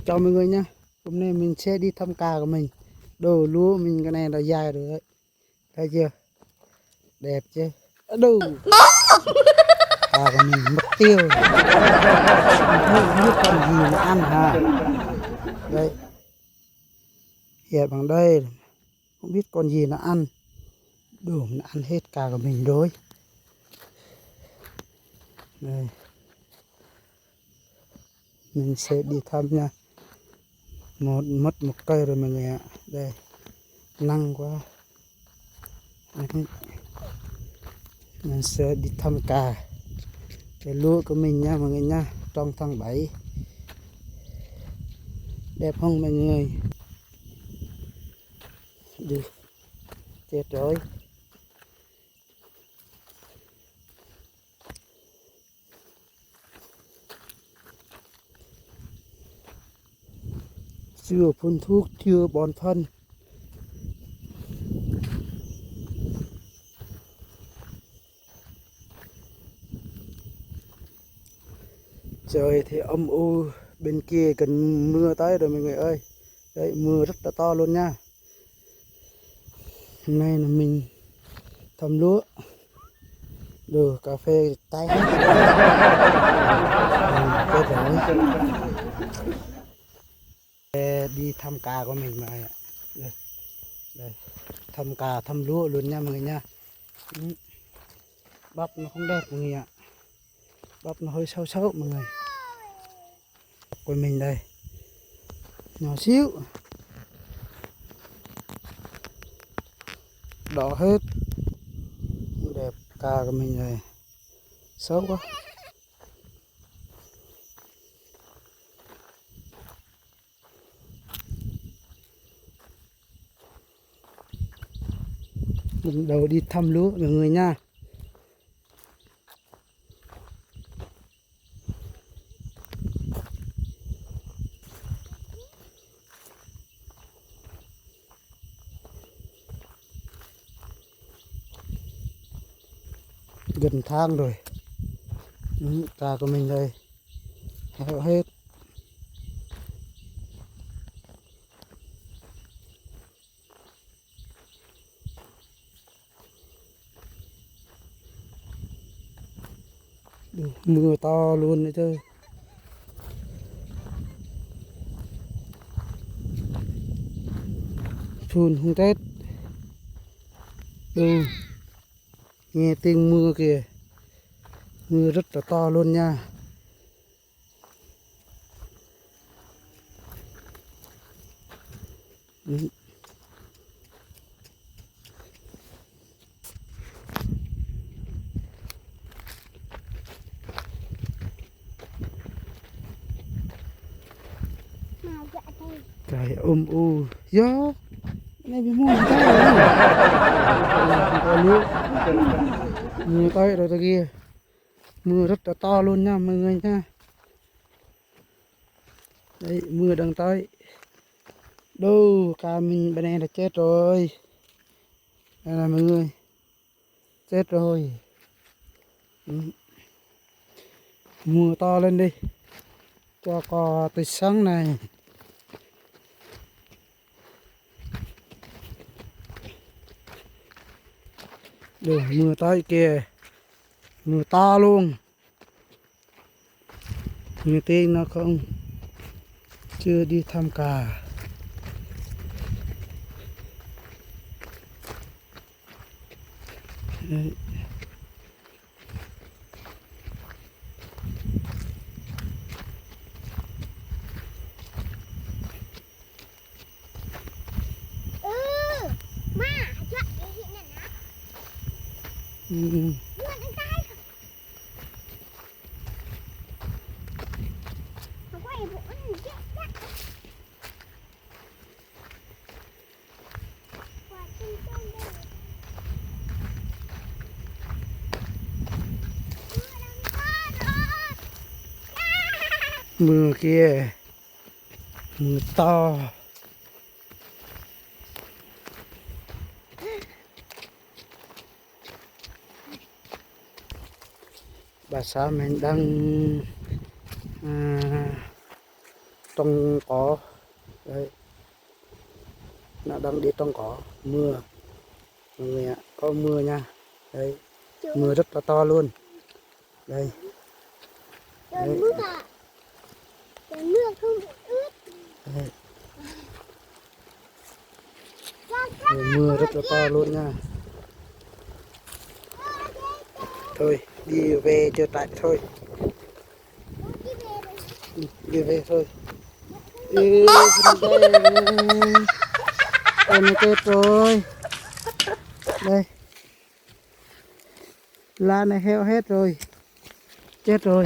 Chào mọi người nhé. Hôm nay mình sẽ đi thăm cà của mình. Đồ lúa mình cái này là dài rồi đấy. Thấy chưa? Đẹp chưa? Đồ cà của mình mất tiêu rồi. Mình thấy không biết con gì nó ăn hả? Đây, hiện bằng đây. Không biết con gì nó ăn. Đồ nó ăn hết cà của mình rồi. Đây. Mình sẽ đi thăm nha. Mất một cây rồi mọi người ạ. Đây, năng quá. Đấy. Mình sẽ đi thăm cà cái lúa của mình nha mọi người nha, trong tháng 7. Đẹp không mọi người? Đi chết rồi. Chưa phun thuốc, chưa bón phân. Trời thì âm u, bên kia cần mưa tới rồi mọi người ơi. Đấy, mưa rất là to luôn nha. Hôm nay là mình thăm lúa. Đồ cà phê tái hết. Chết rồi. Đi thăm cà của mình mà ạ. Đây, đây. Thăm cà, thăm lúa luôn nha mọi người nha. Bắp nó không đẹp mọi người ạ. Bắp nó hơi xấu xấu mọi người. Của mình đây. Nhỏ xíu. Đỏ hết. Đẹp cà của mình rồi. Xấu quá. Mình đầu đi thăm lúa mọi người nha. Gần tháng rồi. Cà của mình đây héo hết. Mưa to luôn đấy chứ. Phun không chết. Nghe tiếng mưa kìa. Mưa rất là to luôn nha. Trời gió này bị mưa tay rồi. Mưa tới rồi kia. Mưa rất là to luôn nha mọi người nha. Đấy, mưa đang tới. Đâu cà mình bên này là chết rồi. Đây là mọi người. Chết rồi. Mưa to lên đi. Cho cò từ sáng này. Được, mưa tới kìa. Mưa to luôn. Người tiên nó không chưa đi thăm cà. Đấy. Mưa kia. Mưa to. Bà xã mình đang trong cỏ đấy, nó đang đi trong cỏ mưa mọi người ạ, có mưa nha đấy, mưa rất là to luôn đây Trời đấy. mưa à? Trời mưa không bị ướt. Đấy. Mưa rất là to luôn nha. Thôi đi về chưa tại thôi, đi về thôi. Ê, con nó chết rồi đây, lá này heo hết rồi, chết rồi.